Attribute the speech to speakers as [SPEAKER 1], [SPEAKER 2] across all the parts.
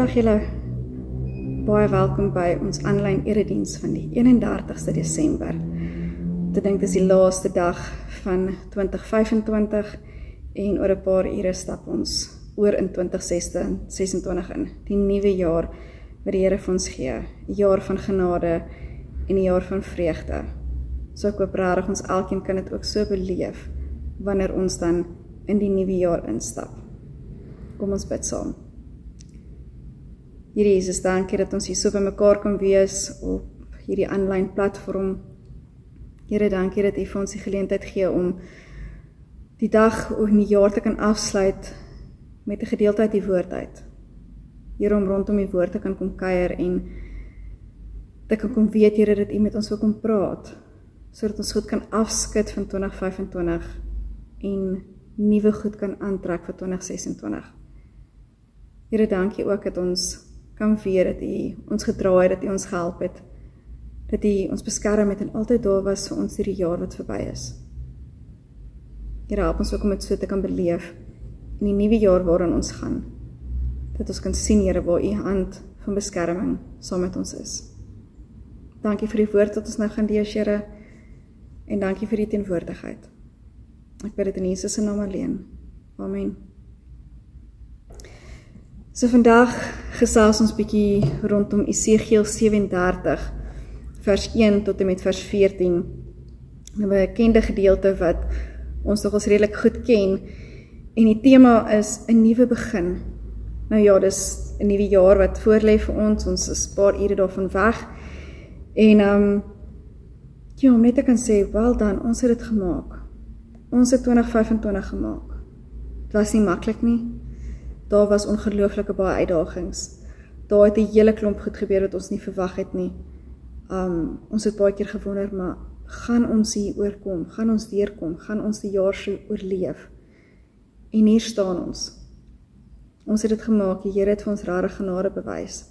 [SPEAKER 1] Goeiedag julle. Baie welkom by ons aanlyn erediens van die 31ste Desember. Ek dink dis die laaste dag van 2025 en oor 'n paar ure stap ons oor in 2026 in. Die nuwe jaar wat die Here vir ons gee. 'n Jaar van genade en 'n jaar van vreugde. So ek hoop regtig ons elkeen kan dit ook so beleef wanneer ons dan in die nuwe jaar instap. Kom ons bid saam. Here Jesus, dankie dat ons hier so by mekaar kan wees op hierdie aanlyn platform. Here, dankie dat U vir ons die geleentheid gee om die dag of die jaar te kan afsluit met 'n gedeelte uit die woord uit. Here, om rondom die woord te kan kom kuier en te kan kom weet, Here, dat U met ons wil kom praat, sodat ons goed kan afskud van 2025 en nuwe goed kan aantrek vir 2026. Here, dankie ook dat ons kan weet dat U ons gedra het, dat U ons gehelp het, dat U ons beskerm het en altyd daar was vir ons hierdie jaar wat verby is. Here, help ons ook om dit so te kan beleef in die nuwe jaar waarin ons gaan, dat ons kan sien, Here, waar U hand van beskerming saam met ons is. Dankie vir die woord wat ons nou gaan lees, Here, en dankie vir die teenwoordigheid. Ek bid dit in Jesus se naam alleen. Amen. So vandag gesels ons bietjie rondom Esegiel 37, vers 1 tot en met vers 14. 'n bekende gedeelte wat ons nogals redelik goed ken, en die tema is 'n nuwe begin. Nou ja, dis 'n nuwe jaar wat voorlê vir ons is 'n paar ure daarvan weg, en ja, om net te kan sê, wel dan, ons het dit gemaak. Ons het 2025 gemaak. Het was nie maklik nie. Daar was ongelooflike baie uitdagings. Daar het 'n hele klomp goed gebeur wat ons nie verwag het nie. Ons het baie keer gewonder, maar gaan ons hier oorkom? Gaan ons deurkom? Gaan ons die jaar so oorleef? En hier staan ons. Ons het dit gemaak. Die Here het vir ons rare genade bewys.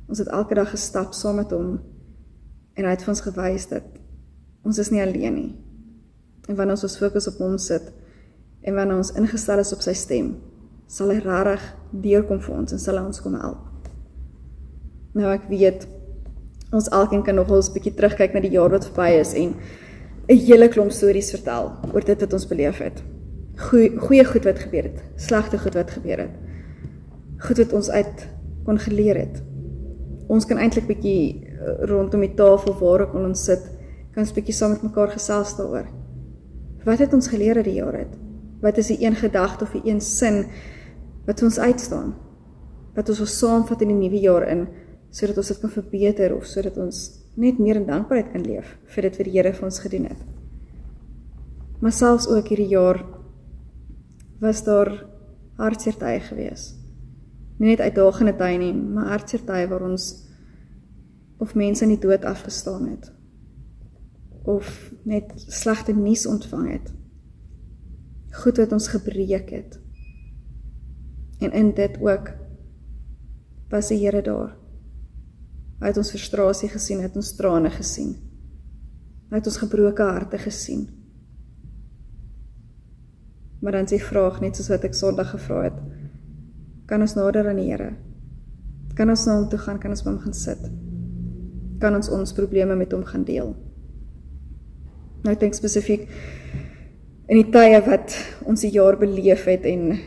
[SPEAKER 1] Ons het elke dag gestap saam met hom, en hy het vir ons gewys dat ons is nie alleen nie. En wanneer ons fokus op hom sit, en wanneer ons ingestel is op sy stem, sal hy rarig deurkom vir ons, en sal hy ons kom help. Nou ek weet, ons elkeen kan nog eens 'n bietjie terugkyk na die jaar wat verby is, en 'n hele klomp stories vertel, oor dit wat ons beleef het. Goeie goed wat gebeur het, slegte goed wat gebeur het, goed wat ons uit kon geleer het. Ons kan eintlik bietjie rondom die tafel waar ons sit, kan ons bietjie saam met mekaar gesels daaroor. Wat het ons geleer uit die jaar uit? Wat is die een gedagte of die een sin wat ons uitstaan? Wat ons wil saamvat in die nuwe jaar in, sodat ons dit kan verbeter, of sodat ons net meer in dankbaarheid kan leef vir dit wat die Here vir ons gedoen het. Maar selfs ook hierdie jaar was daar hartseer tye gewees. Nie net uitdagende tye nie, maar hartseer tye waar ons of mense in die dood afgestaan het, of net slegte nuus ontvang het, goed wat ons gebreek het, en in dit ook was die Here daar. Hy het ons frustrasie gesien, hy het ons trane gesien, hy het ons gebroke harte gesien. Maar dan is die vraag, net soos wat ek Sondag gevra het, kan ons nader aan die Here? Kan ons na hom toe gaan, kan ons by hom gaan sit? Kan ons probleme met hom gaan deel? Nou ek dink spesifiek in die tye wat ons die jaar beleef het, en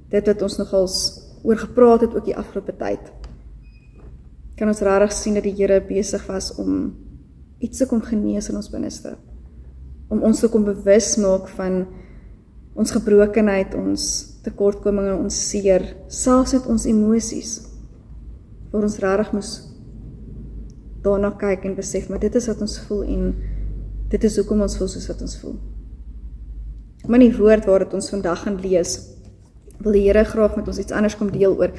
[SPEAKER 1] dit wat ons nogals oor gepraat het ook die afgelope tyd, kan ons regtig sien dat die Here besig was om iets te kom genees in ons binneste, om ons te kom bewus maak van ons gebrokenheid, ons tekortkominge, ons seer, selfs met ons emosies, waar ons regtig moes daarna kyk en besef, maar dit is wat ons voel, en dit is hoekom ons voel soos wat ons voel. Maar die woord waar het ons vandag gaan lees, wil die Here graag met ons iets anders kom deel oor,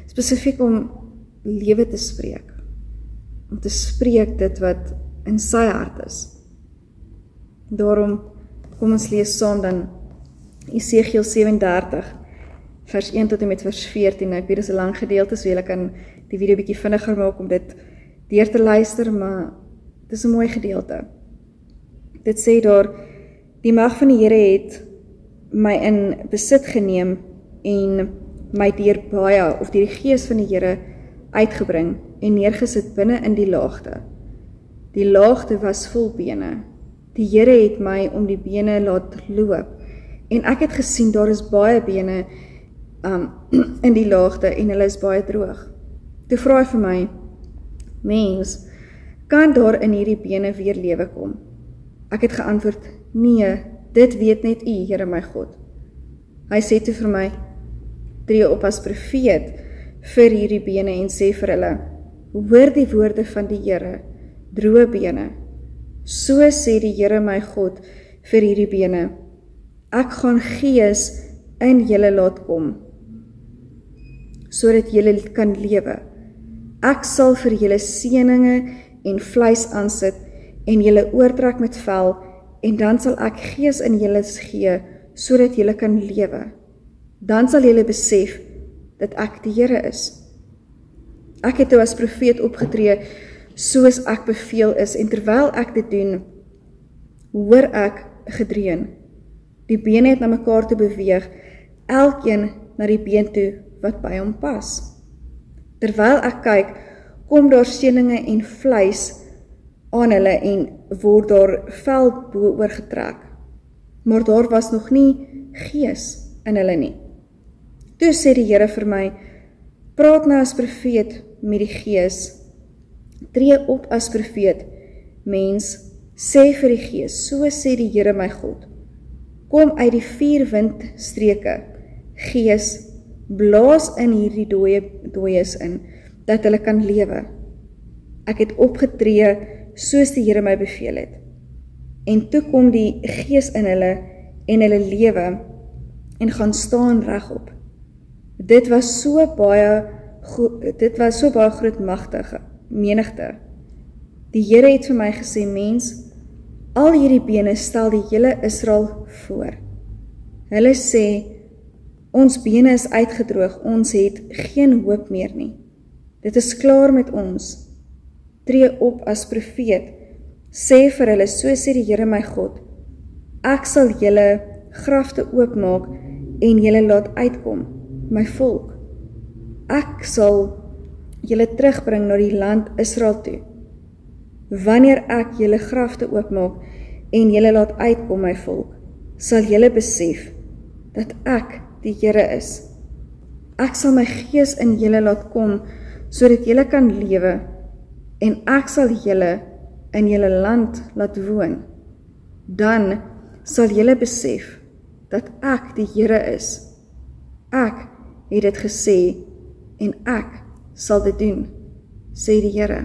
[SPEAKER 1] spesifiek om lewe te spreek, om te spreek dit wat in sy hart is. Daarom, kom ons lees saam dan Esegiel 37, vers 1 tot en met vers 14, ek weet dit is 'n lang gedeelte, so julle kan die video bietjie vinniger maak om dit deur te luister, maar dit is 'n mooi gedeelte. Dit sê daar, die mag van die Here het my in besit geneem, en my deur baie of deur die Gees van die Here uitgebring en neergesit binne in die laagte. Die laagte was vol bene. Die Here het my om die bene laat loop en ek het gesien daar is baie bene in die laagte en hulle is baie droog. Toe vra hy vir my, mens, kan daar in hierdie bene weer lewe kom? Ek het geantwoord, nee, dit weet net U, Here my God. Hy sê toe vir my, tree op as profeet vir hierdie bene en sê vir hulle, hoor die woorde van die Here, droë bene. So sê die Here my God vir hierdie bene, ek gaan Gees in julle laat kom, sodat julle kan lewe. Ek sal vir julle seëninge en vleis aansit en julle oortrek met vel en dan sal ek Gees in julle gee sodat julle kan lewe. Dan sal julle besef dat ek die Here is. Ek het toe as profeet opgetree soos ek beveel is en terwyl ek dit doen, hoor ek gedreun. Die bene het na mekaar toe beweeg, elkeen na die been toe wat by hom pas. Terwyl ek kyk, kom daar seëninge en vleis aan hulle en word daar vel bo oorgetrek. Maar daar was nog nie Gees in hulle nie. Toe sê die Here vir my, praat nou as profeet met die Gees, tree op as profeet, mens, sê vir die Gees, so sê die Here my God, kom uit die 4 windstreke, Gees, blaas in hierdie dooies in, dat hulle kan lewe. Ek het opgetree soos die Here my beveel het. En toe kom die Gees in hulle en hulle lewe en gaan staan regop. Dit was so baie groot magtige menigte. Die Here het vir my gesê, mens, al hierdie bene stel die hele Israel voor. Hulle sê, ons bene is uitgedroog, ons het geen hoop meer nie. Dit is klaar met ons. Tree op as profeet, sê vir hulle, so sê die Here my God, ek sal julle grafte oopmaak en julle laat uitkom, my volk. Ek sal julle terugbring na die land Israel toe. Wanneer ek julle grafte oopmaak en julle laat uitkom, my volk, sal julle besef dat ek die Here is. Ek sal my Gees in julle laat kom, sodat julle kan lewe, en ek sal julle in julle land laat woon. Dan sal julle besef dat ek die Here is. Ek het dit gesê en ek sal dit doen, sê die Here.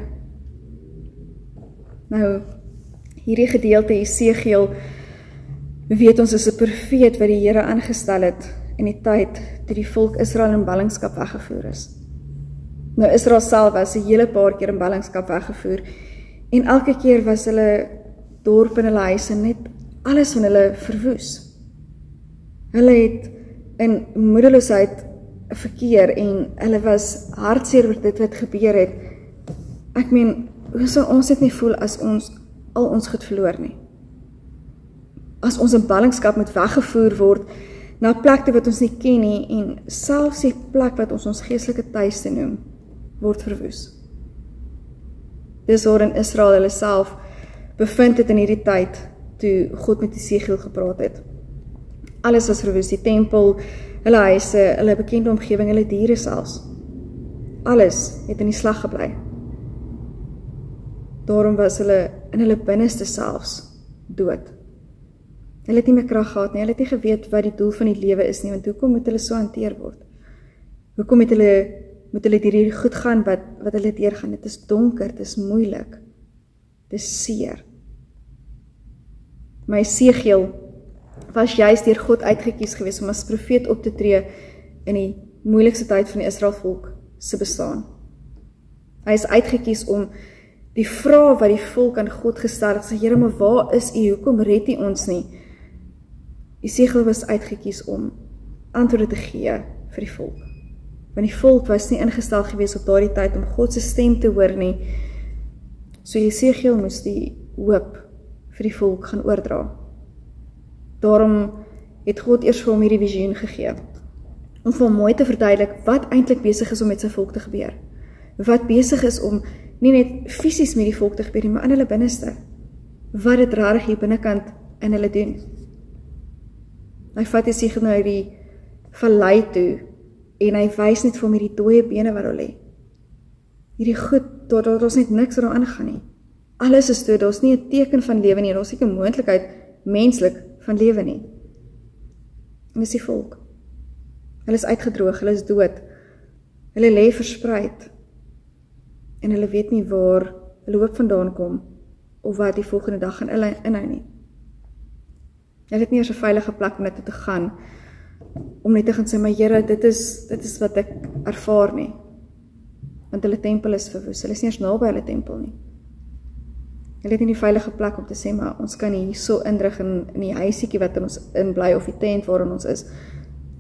[SPEAKER 1] Nou, hierdie gedeelte Esegiel, weet ons is 'n profeet wat die Here aangestel het in die tyd toe die volk Israel in ballingskap weggevoer is. Nou, Israel self was 'n hele paar keer in ballingskap weggevoer en elke keer was hulle dorp en hulle huise net alles van hulle verwoes. Hulle het in moedeloosheid verkeer en hulle was hartseer oor dit wat gebeur het. Ek meen, hoe sal ons dit nie voel as ons al ons goed verloor nie? As ons in ballingskap moet weggevoer word na 'n plek wat ons nie ken nie en selfs die plek wat ons geestelike tuiste noem, word verwoes. Dis waar in Israel hulle self bevind het in hierdie tyd toe God met Esegiel gepraat het. Alles was verwoes, die tempel, hulle huise, hulle bekende omgewing, hulle diere selfs. Alles het in die slag gebly. Daarom was hulle in hulle binneste selfs dood. Hulle het nie meer krag gehad nie, hulle het nie geweet wat die doel van die lewe is nie, want hoekom moet hulle so hanteer word? Hoekom moet hulle hierdie goed gaan wat hulle deurgaan? Dit is donker, dit is moeilik, dit is seer. Maar Esegiel was juist deur God uitgekies gewees om as profeet op te tree in die moeilikste tyd van die Israel volk se bestaan. Hy is uitgekies om die vraag wat die volk aan God gestel het, sê, Here, maar waar is U? Hoekom red U ons nie? Esegiel was uitgekies om antwoorde te gee vir die volk. Want die volk was nie ingestel gewees op daardie tyd om God se stem te hoor nie. So Esegiel moes die hoop vir die volk gaan oordra. Daarom het God eers vir hom hierdie visioen gegee, om vir hom mooi te verduidelik wat eintlik besig is om met sy volk te gebeur. Wat besig is om nie net fisies met die volk te gebeur nie, maar in hulle binneste. Wat dit rarig hier binnekant in hulle doen. Hy vat Jesegiel nou uit die vallei toe en hy wys net vir hom hierdie dooie bene wat daar lê. Hierdie goed, daar is net niks wat daar aangaan nie. Alles is dood, daar is nie 'n teken van lewe nie, daar is nie 'n moontlikheid menslik van lewe nie. En dis die volk. Hulle is uitgedroog, hulle is dood. Hulle lê verspreid. En hulle weet nie waar hulle hoop vandaan kom of wat die volgende dag gaan inhou nie. Hulle het nie eers 'n veilige plek om net te gaan, om net te gaan sê, maar Here, dit is wat ek ervaar nie. Want hulle tempel is verwoes, hulle is nie eers naby hulle tempel nie. Hulle het nie die veilige plek om te sê, maar ons kan hier so indrig in die huisiekie wat in ons inbly, of die tent waarin ons is,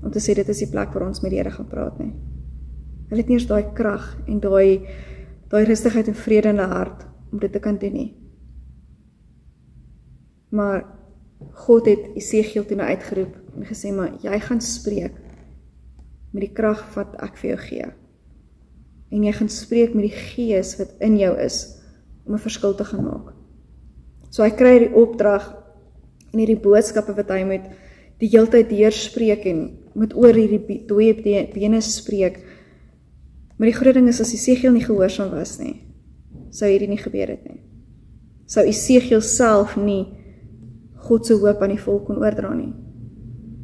[SPEAKER 1] om te sê, dit is die plek waar ons met die Here gaan praat nie. Hulle het nie eers daai krag en daai rustigheid en vrede in hulle hart, om dit te kan doen nie. Maar God het Jesegiel toe nou uitgeroep en gesê, maar jy gaan spreek met die krag wat ek vir jou gee. En jy gaan spreek met die gees wat in jou is, om 'n verskil te gaan maak. So hy kry die opdrag en hierdie boodskappe wat hy moet die hele tyd deurspreek en moet oor hierdie dooie bene spreek. Maar die groot ding is, as Jesegiel nie gehoorsaam was nie, sou hierdie nie gebeur het nie. Sou Jesegiel self nie God se hoop aan die volk kon oordra nie.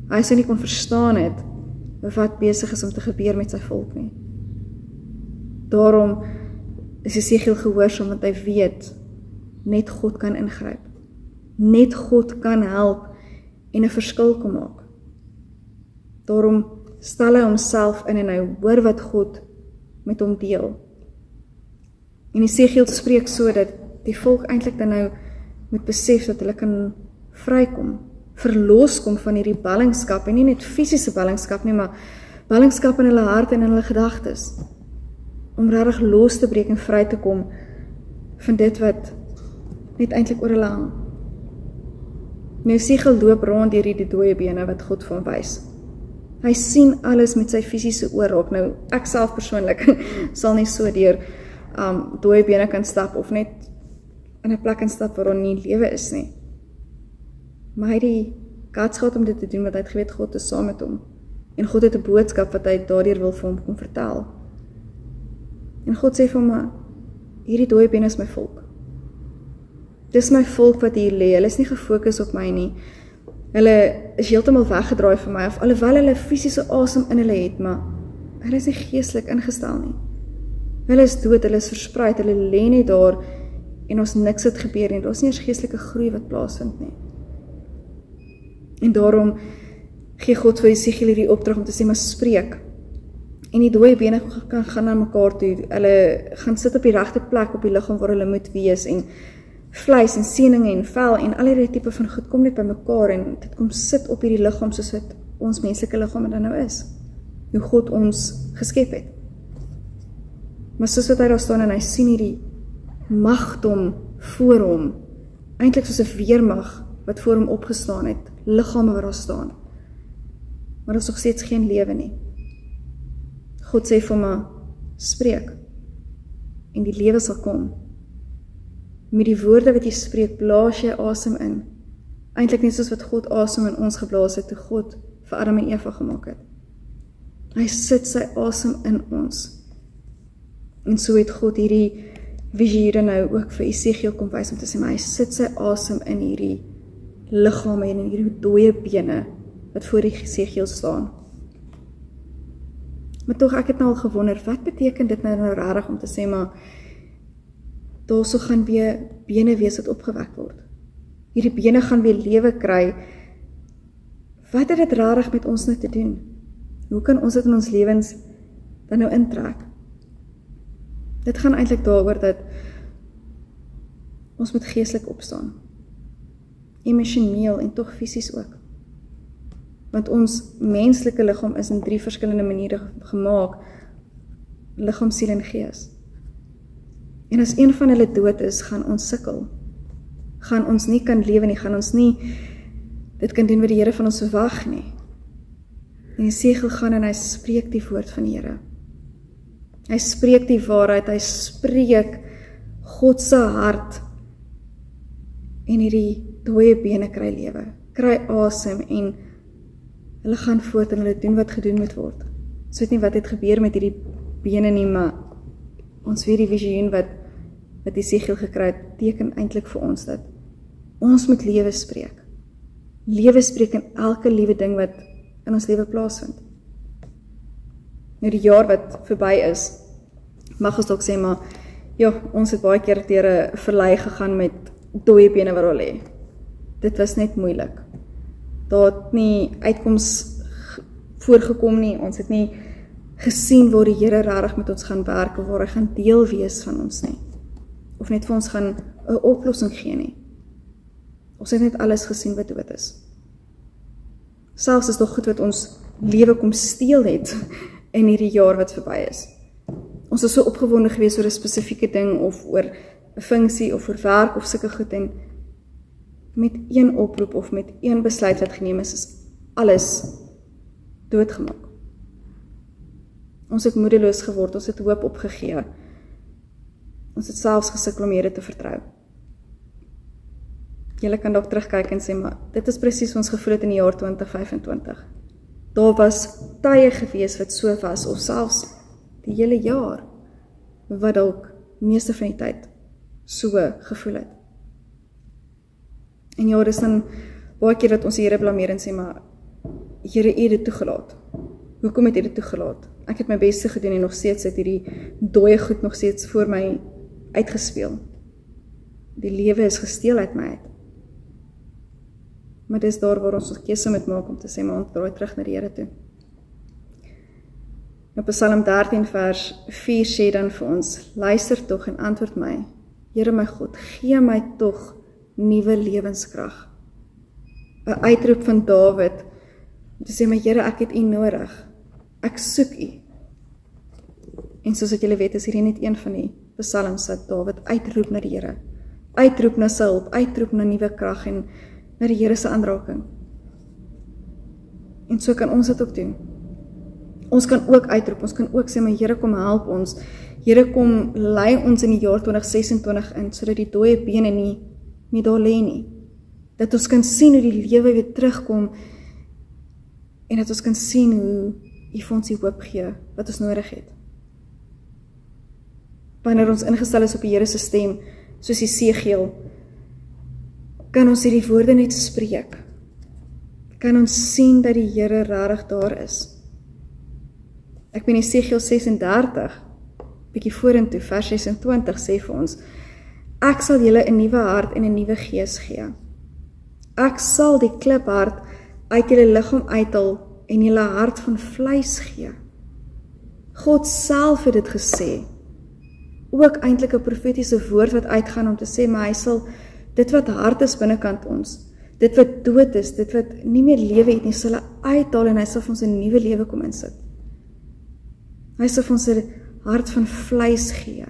[SPEAKER 1] Hy sou nie kon verstaan het wat besig is om te gebeur met sy volk nie. Daarom is Jesegiel gehoorsaam, want hy weet, net God kan ingryp. Net God kan help en 'n verskil kom maak. Daarom stel hy homself in en hy hoor wat God met hom deel. En Jesegiel spreek so dat die volk eintlik dan nou moet besef dat hulle kan vrykom, verlos kom van hierdie ballingskap, en nie net fisiese ballingskap nie, maar ballingskap in hulle hart en in hulle gedagtes, om regtig los te breek en vry te kom van dit wat net eintlik oor hulle hang. Nou Jesegiel loop rond deur hierdie dooie bene wat God vir hom wys. Hy sien alles met sy fisiese oë raak. Nou ek self persoonlik sal nie so deur dooie bene kan stap of net in 'n plek kan stap waar daar nie lewe is nie. Maar hy het die guts gehad om dit te doen, want hy het geweet God is saam met hom. En God het 'n boodskap wat hy daardeur wil vir hom kom vertel. En God sê vir hom, hierdie dooie bene is my volk. Dis my volk wat hier lê. Hulle is nie gefokus op my nie. Hulle is heeltemal weggedraai van my af, alhoewel hulle fisiese asem in hulle het, maar hulle is nie geestelik ingestel nie. Hulle is dood, hulle is verspreid, hulle lê net daar en ons niks het gebeur nie. Daar is nie eers geestelike groei wat plaasvind nie. En daarom gee God vir Jesegiel hierdie opdrag om te sê, maar spreek. En die dooie bene kan gaan na mekaar toe. Hulle gaan sit op die regte plek op die liggaam waar hulle moet wees, en vleis en seninge en vel en al die tipe van goed kom net by mekaar en dit kom sit op hierdie liggaam soos wat ons menslike liggaam dan nou is. Hoe God ons geskep het. Maar soos wat hy daar staan en hy sien hierdie magdom voor hom, eintlik soos 'n weermag wat voor hom opgestaan het, liggame wat daar staan. Maar daar is nog steeds geen lewe nie. God sê vir hom, spreek, en die lewe sal kom. Met die woorde wat jy spreek, blaas jy asem in. Eintlik net soos wat God asem in ons geblaas het, toe God vir Adam en Eva gemaak het. Hy sit sy asem in ons. En so het God hierdie visioene nou ook vir Jesegiel kom wys om te sê, maar hy sit sy asem in hierdie liggame en in hierdie dooie bene wat voor die Jesegiel staan. Maar tog, ek het nou al gewonder, wat beteken dit nou rarig om te sê, maar daar so gaan weer bene wees wat opgewek word. Hierdie bene gaan weer lewe kry. Wat het dit rarig met ons nou te doen? Hoe kan ons dit in ons lewens dan nou intrek? Dit gaan eintlik daaroor dat ons moet geestelik opstaan. Emosioneel en tog fisies ook. Want ons menslike liggaam is in 3 verskillende maniere gemaak. Liggaam, siel en gees. En as een van hulle dood is, gaan ons sukkel. Gaan ons nie kan lewe nie, gaan ons nie dit kan doen wat die Here van ons verwag nie. En Esegiel gaan en hy spreek die woord van die Here. Hy spreek die waarheid, hy spreek God se hart, en hierdie dooie bene kry lewe, kry asem, en hulle gaan voort en hulle doen wat gedoen moet word. Ons weet nie wat het gebeur met hierdie bene nie, maar ons weet die visioen wat Esegiel gekry het, teken eintlik vir ons dat ons moet lewe spreek. Lewe spreek in elke liewe ding wat in ons lewe plaasvind. Nou die jaar wat verby is, mag ons dalk sê, maar ja, ons het baie keer deur 'n verlei gegaan met dooie bene wat daar lê. Dit was net moeilik. Daar het nie uitkoms voorgekom nie, ons het nie gesien waar die Here regtig met ons gaan werk, of waar hy gaan deel wees van ons nie. Of net vir ons gaan 'n oplossing gee nie. Ons het net alles gesien wat dood is. Selfs is dit goed wat ons lewe kom steel het in hierdie jaar wat verby is. Ons is so opgewonde gewees oor 'n spesifieke ding, of oor 'n funksie, of oor werk, of sulke goed, en met een oproep, of met een besluit wat geneem is alles doodgemaak. Ons het moedeloos geword, ons het hoop opgegee. Ons het selfs gesukkel om Here te vertrou. Julle kan dalk terugkyk en sê, maar dit is presies ons gevoel het in die jaar 2025. Daar was tye gewees wat so was, of selfs die hele jaar, wat dalk meeste van die tyd so gevoel het. En ja, dis dan baie keer wat ons die Here blameer en sê, maar Here, U het dit toegelaat. Hoekom het U dit toegelaat? Ek het my beste gedoen en nog steeds het hierdie dooie goed nog steeds voor my uitgespeel. Die lewe is gesteel uit my uit. Maar dis daar waar ons 'n keuse moet maak om te sê, maar ons draai terug na die Here toe. Nou Psalm 13 vers 4 sê dan vir ons, luister tog en antwoord my, Here my God, gee my tog nuwe lewenskrag. 'n Uitroep van Dawid, om te sê, my Here, ek het U nodig, ek soek U. En soos wat julle weet, is hierdie net een van die psalms dat Dawid uitroep na die Here, uitroep na sy hulp, uitroep na nuwe krag en na die Here se aanraking. En so kan ons dit ook doen. Ons kan ook uitroep, ons kan ook sê, my Here, kom help ons. Here, kom lei ons in die jaar 2026 in, sodat die dooie bene nie daar lê nie. Dat ons kan sien hoe die lewe weer terugkom, en dat ons kan sien hoe U vir ons die hoop gee, wat ons nodig het. Wanneer ons ingestel is op die Here se stem, soos Esegiel, kan ons hierdie woorde net spreek. Kan ons sien dat die Here regtig daar is. Ek ben Esegiel 36, bietjie vorentoe, vers 26 sê vir ons, ek sal julle 'n nuwe hart en 'n nuwe gees gee. Ek sal die kliphart uit julle liggaam uithaal en julle hart van vleis gee. God self het dit gesê. Ook eintlik 'n profetiese woord wat uitgaan om te sê, maar hy sal dit wat hard is binnekant ons, dit wat dood is, dit wat nie meer lewe het nie, sal hy uithaal en hy sal vir ons 'n nuwe lewe kom insit. Hy sal vir ons 'n hart van vleis gee.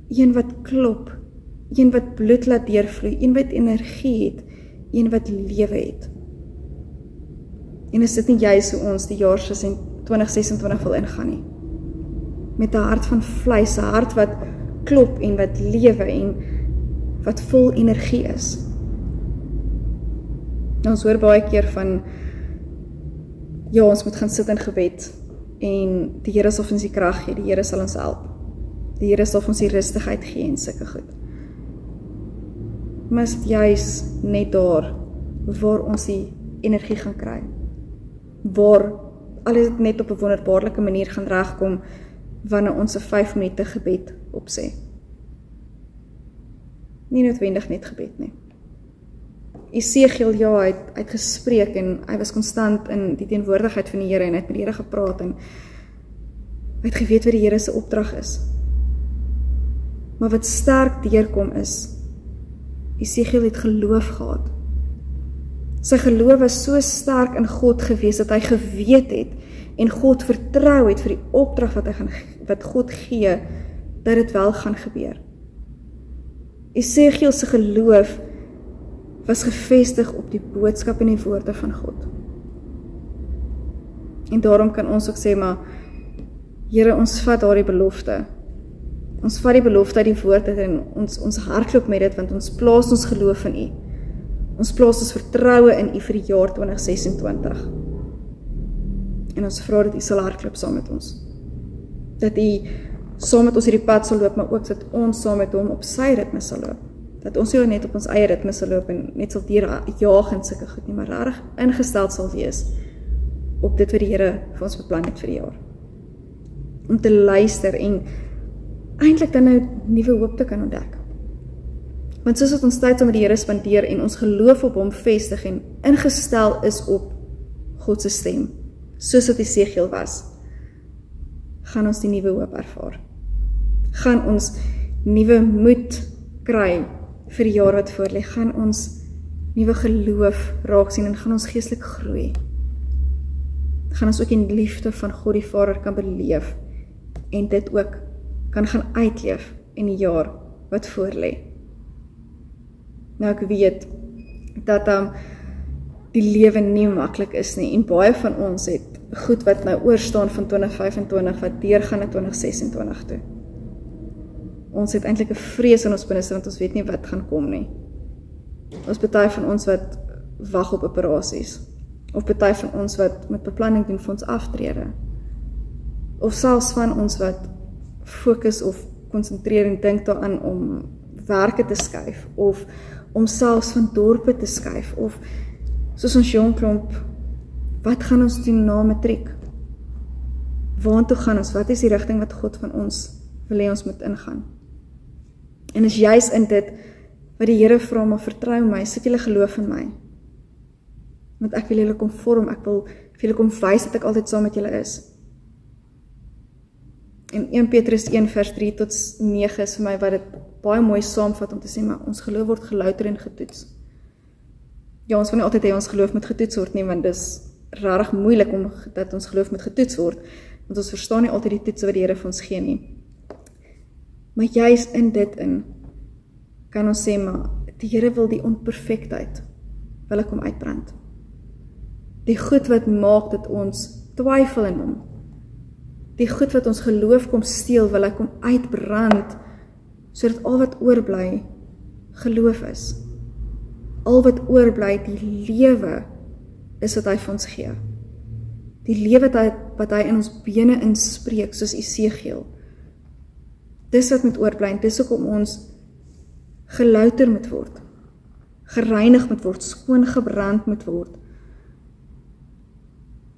[SPEAKER 1] Een wat klop, een wat bloed laat deurvloei, een wat energie het, een wat lewe het. En is dit nie juist hoe ons die jaar 2026 wil ingaan nie? Met 'n hart van vleis, 'n hart wat klop en wat lewe en wat vol energie is. Nou, ons hoor baie keer van, ja, ons moet gaan sit in gebed en die Here sal ons die krag gee, die Here sal ons help. Die Here sal ons die rustigheid gee en sulke goed. Maar is dit juis net daar waar ons die energie gaan kry? Waar alles net op 'n wonderbaarlike manier gaan regkom wanneer ons 'n 5 minute gebed opsê? Nie noodwendig net gebed nie. Esegiel, ja, hy het gespreek en hy was konstant in die teenwoordigheid van die Here en hy het met die Here gepraat en hy het geweet wat die Here se opdrag is. Maar wat sterk deurkom is, Esegiel het geloof gehad. Sy geloof was so sterk in God gewees dat hy geweet het en God vertrou het vir die opdrag wat God gee, dat dit wel gaan gebeur. Esegiel se geloof was gefestig op die boodskap en die woorde van God. En daarom kan ons ook sê, maar Here, ons vat daardie belofte. Ons vat die belofte uit die woord uit en ons hardloop met dit, want ons plaas ons geloof in U. Ons plaas ons vertroue in U vir die jaar 2026. En ons vra dat U sal hardloop saam met ons. Dat U saam met ons hierdie pad sal loop, maar ook dat ons saam met hom op sy ritme sal loop. Dat ons nie net op ons eie ritme sal loop en net sal jaag en sulke goed nie, maar regtig ingestel sal wees op dit wat die Here vir ons beplan het vir die jaar. Om te luister en eintlik dan nou nuwe hoop te kan ontdek. Want soos wat ons tyd saam met die Here spandeer en ons geloof op hom vestig en ingestel is op God se stem, soos wat Esegiel was, gaan ons die nuwe hoop ervaar. Gaan ons nuwe moed kry vir die jaar wat voorlê, gaan ons nuwe geloof raak sien en gaan ons geestelik groei. Gaan ons ook in liefde van God die Vader kan beleef en dit ook kan gaan uitleef in die jaar wat voorlê. Nou ek weet dat die lewe nie maklik is nie en baie van ons het goed wat nou oorstaan van 2025 wat deurgaan na 2026 toe. Ons het eintlik 'n vrees in ons binneste want ons weet nie wat gaan kom nie. Ons party van ons wat wag op operasies of party van ons wat met beplanning doen vir ons aftrede. Of selfs van ons wat fokus of konsentreer en dink daaraan om werke te skuif of om selfs van dorpe te skuif of soos ons jong klomp, wat gaan ons doen na matriek? Waartoe gaan ons? Wat is die rigting wat God van ons wil hê ons moet ingaan? En is juis in dit wat die Here vra, maar vertrou my, sit julle geloof in my. Want ek wil julle kom vorm, ek wil vir julle kom wys dat ek altyd saam met julle is. En 1 Petrus 1 vers 3 tot 9 is vir my wat dit baie mooi saamvat om te sê, maar ons geloof word gelouter en getoets. Ja, ons wil nie altyd hê ons geloof moet getoets word nie, want dis rarig moeilik om dat ons geloof moet getoets word, want ons verstaan nie altyd die toetse wat die Here vir ons gee nie. Maar juis in dit kan ons sê, maar die Here wil die onperfektheid wil ek hom uitbrand. Die goed wat maak dat ons twyfel in hom. Die goed wat ons geloof kom steel, wil ek hom uitbrand, sodat al wat oorbly geloof is. Al wat oorbly die lewe is wat hy vir ons gee. Die lewe wat hy in ons bene inspreek, soos Esegiel. Dis wat moet oorbly, en dis ook om ons gelouter moet word, gereinig moet word, skoon gebrand moet word.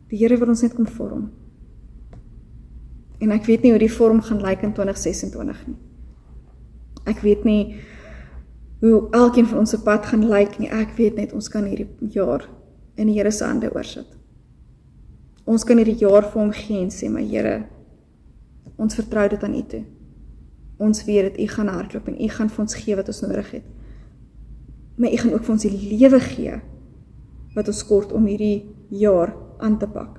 [SPEAKER 1] Die Here wil ons net kom vorm. En ek weet nie hoe die vorm gaan lyk in 2026 nie. Ek weet nie hoe elkeen van ons pad gaan lyk nie. Ek weet net, ons kan hierdie jaar in die Here se hande oorsit. Ons kan hierdie jaar vir hom gee en sê, maar Here, ons vertrou dit aan U toe. Ons weet dat U gaan hardloop en U gaan vir ons gee wat ons nodig het. Maar U gaan ook vir ons die lewe gee wat ons kort om hierdie jaar aan te pak.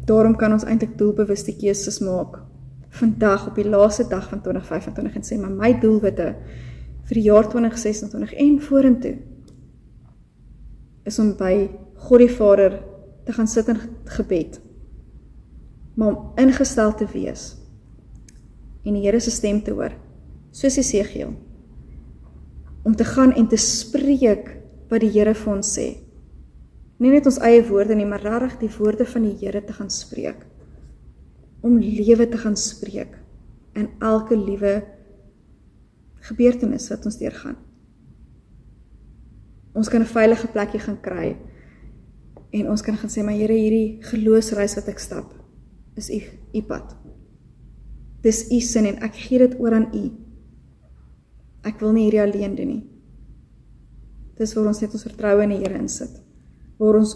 [SPEAKER 1] Daarom kan ons eintlik doelbewuste keuses maak vandag op die laaste dag van 2025 en sê, maar my doelwitte vir die jaar 2026 en vorentoe is om by God die Vader te gaan sit in gebed, maar om ingestel te wees en die Here se stem te hoor, soos Esegiel, om te gaan en te spreek wat die Here vir ons sê. Nie net ons eie woorde nie, maar regtig die woorde van die Here te gaan spreek. Om lewe te gaan spreek in elke liewe gebeurtenis wat ons deurgaan. Ons kan 'n veilige plekkie gaan kry en ons kan gaan sê, maar Here, hierdie geloofsreis wat ek stap, is U pad. Dis U sin en ek gee dit oor aan U. Ek wil nie hierdie alleen doen nie. Dis waar ons net ons vertroue in die Here insit. Waar ons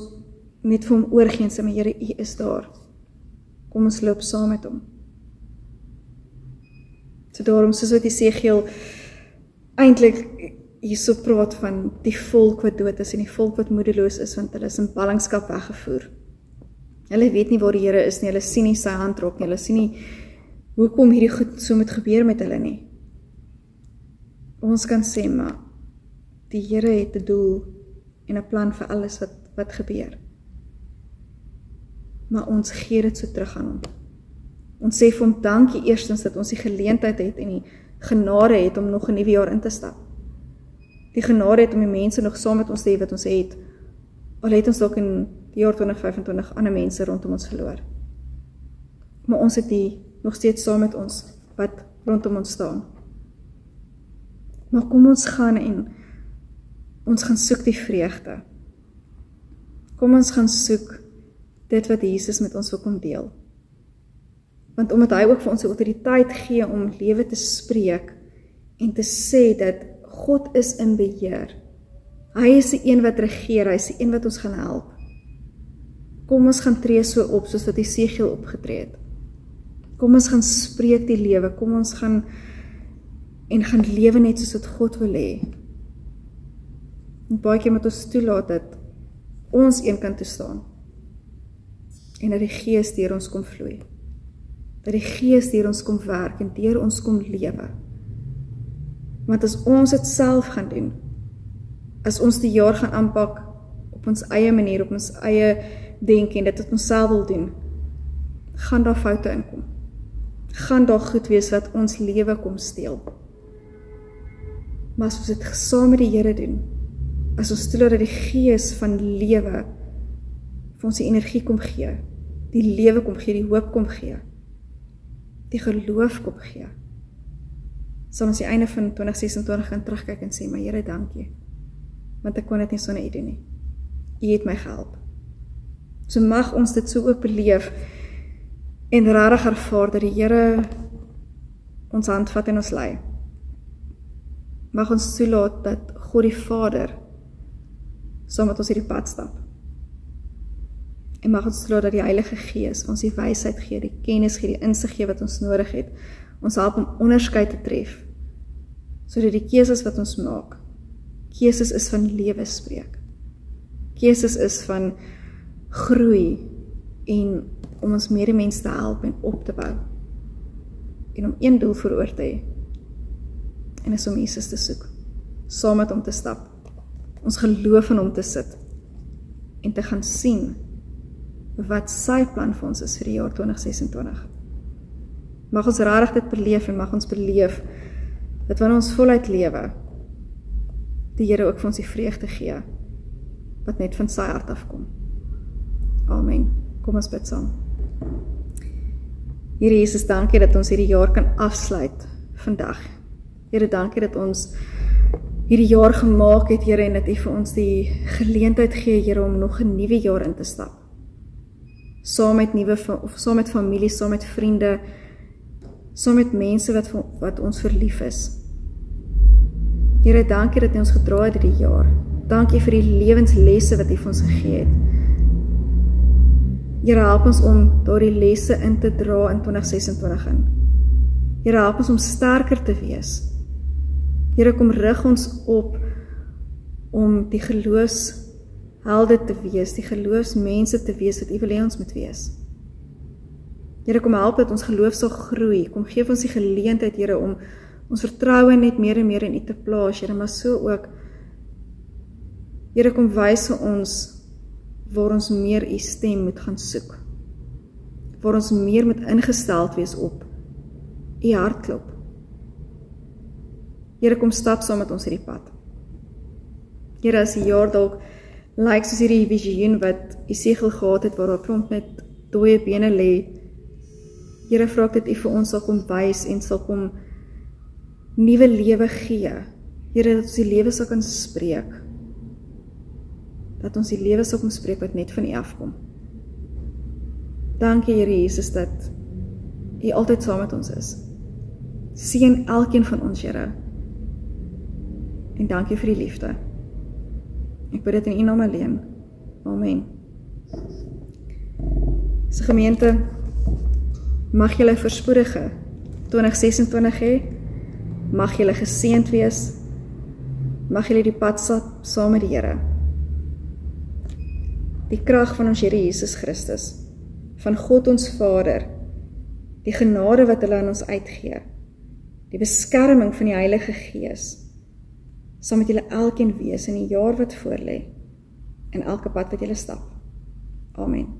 [SPEAKER 1] net vir hom oorgee en sê, maar Here, U is daar. Kom ons loop saam met hom. So daarom, soos wat Esegiel eintlik hierso praat van die volk wat dood is en die volk wat moedeloos is, want hulle is in ballingskap weggevoer. Hulle weet nie waar die Here is nie, hulle sien nie sy handrok nie, hulle sien nie hoekom hierdie goed so moet gebeur met hulle nie. Ons kan sê, maar die Here het 'n doel en 'n plan vir alles wat gebeur. maar ons gee dit so terug aan hom. Ons sê vir hom dankie eerstens dat ons die geleentheid het en die genade het om nog 'n nuwe jaar in te stap. Die genade het om die mense nog saam met ons te hê wat ons het, al het ons dalk in die jaar 2025 ander mense rondom ons verloor. Maar ons het die nog steeds saam met ons wat rondom ons staan. Maar kom ons gaan en ons gaan soek die vreugde. Kom ons gaan soek dit wat Jesus met ons wil kom deel. Want omdat hy ook vir ons die autoriteit gee om lewe te spreek en te sê dat God is in beheer. Hy is die een wat regeer, hy is die een wat ons gaan help. Kom ons gaan tree so op soos wat Esegiel opgetree het. Kom ons gaan spreek die lewe, kom ons gaan lewe net soos wat God wil hê. En baie keer moet ons toelaat dat ons een kan toestaan. En dat die Gees deur ons kom vloei. Dat die Gees deur ons kom werk en deur ons kom lewe. Want as ons dit self gaan doen, as ons die jaar gaan aanpak op ons eie manier, op ons eie denke en dit wat ons self wil doen, gaan daar foute inkom. Gaan daar goed wees wat ons lewe kom steel. Maar as ons dit saam met die Here doen, as ons toelaat dat die Gees van lewe vir ons die energie kom gee, die lewe kom gee, die hoop kom gee, die geloof kom gee, sal ons die einde van 2026 gaan terugkyk en sê, maar Here, dankie, want ek kon dit nie sonder U doen nie. U het my gehelp. So mag ons dit so ook beleef en regtig ervaar dat die Here ons hand vat en ons lei. Mag ons toelaat dat God die Vader saam met ons hierdie pad stap. En mag ons toelaat dat die Heilige Gees ons die wysheid gee, die kennis gee, die insig gee wat ons nodig het. Ons help om onderskeid te tref, sodat die keuses wat ons maak, keuses is van lewe spreek. Keuses is van groei en om ons medemens te help en op te bou. En om een doel voor oor te hê. En is om Jesus te soek, saam met hom te stap, ons geloof in hom te sit en te gaan sien wat sy plan vir ons is vir die jaar 2026. Mag ons regtig dit beleef en mag ons beleef dat wanneer ons voluit lewe, die Here ook vir ons die vreugde gee wat net van sy hart afkom. Amen. Kom ons bid saam. Here Jesus, dankie dat ons hierdie jaar kan afsluit vandag. Here, dankie dat ons hierdie jaar gemaak het, Here, en dat U vir ons die geleentheid gee, Here, om nog 'n nuwe jaar in te stap. Saam met familie, saam met vriende, saam met mense wat ons verlief is. Here, dankie dat U ons gedra het hierdie jaar. Dankie vir die lewenslesse wat U vir ons gegee het. Here, help ons om daardie lesse in te dra in 2026 in. Here, help ons om sterker te wees. Here, kom rig ons op om die geloofshelde te wees, die geloofsmense te wees wat U wil hê ons moet wees. Here, kom help dat ons geloof sal groei. Kom geef ons die geleentheid, Here, om ons vertroue net meer en meer in U te plaas, Here, maar so ook, Here, kom wys vir ons waar ons meer U stem moet gaan soek. Waar ons meer moet ingesteld wees op U hartklop. Here, kom stap saam met ons hierdie pad. Here, as die jaar dalk lyk soos hierdie visioen wat Esegiel gehad het, waar daar klomp met dooie bene lê, Here, vra ek dat U vir ons sal kom wys en sal kom nuwe lewe gee. Here, dat ons die lewe sal kan spreek. Dat ons die lewe sal kom spreek wat net van U afkom. Dankie, Here Jesus, dat U altyd saam met ons is. Seën elkeen van ons, Here. En dankie vir die liefde. Ek bid dit in U naam alleen. Amen. So gemeente, mag julle voorspoedige 2026 hê. Mag julle geseënd wees. Mag julle die pad stap saam met die Here. Die krag van ons Here Jesus Christus, van God ons Vader, die genade wat hulle aan ons uitgee, die beskerming van die Heilige Gees, sal met julle elkeen wees in die jaar wat voorlê, en elke pad wat julle stap. Amen.